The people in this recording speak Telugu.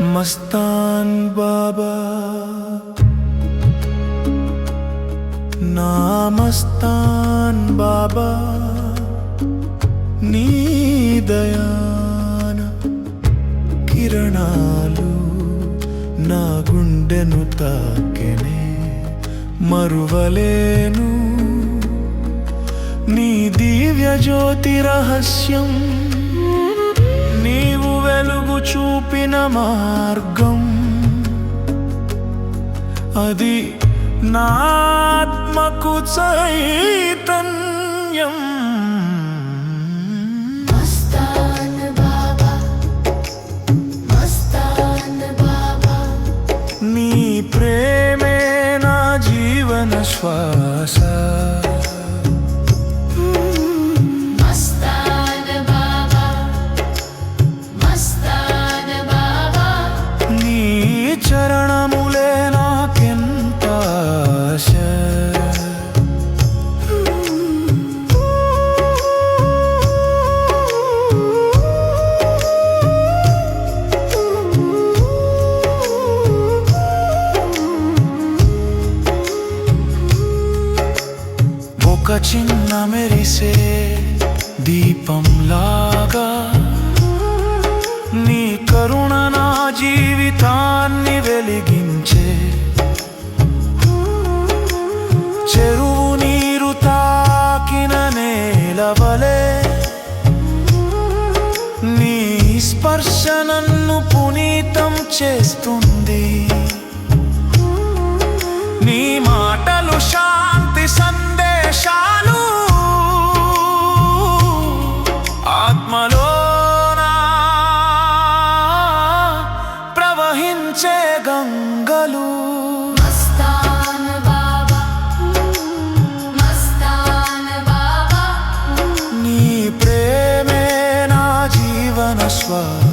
మస్తాన్ బాబా నా మస్తాన్ బాబా నీ దయాన కిరణాలు నా గుండెను తాకెనే మరువలేను నీ దివ్య జ్యోతి రహస్యం నీవు వెలుగు చూపిన మార్గం అది నా ఆత్మకు చైతన్యం మస్తాన్ బాబా మస్తాన్ బాబా నీ ప్రేమే నా జీవన శ్వాస మస్తాన్ బాబా మస్తాన్ బాబా నీ చరణములే నాకెంత ఆశ ఒక చిన్న మెరిసే దీపంలాగా నీ కరుణ నా జీవితాన్ని వెలిగించే చెరువు నీరు తాకిన నేలవలే నీ స్పర్శ నన్ను పునీతం చేస్తుంది నీ మాటలు శాంతి సందేశాలు ఆత్మలోనా ప్రవహించే గంగలు మస్తాన్ బాబా మస్తాన్ బాబా నీ ప్రేమే నా జీవన శ్వాస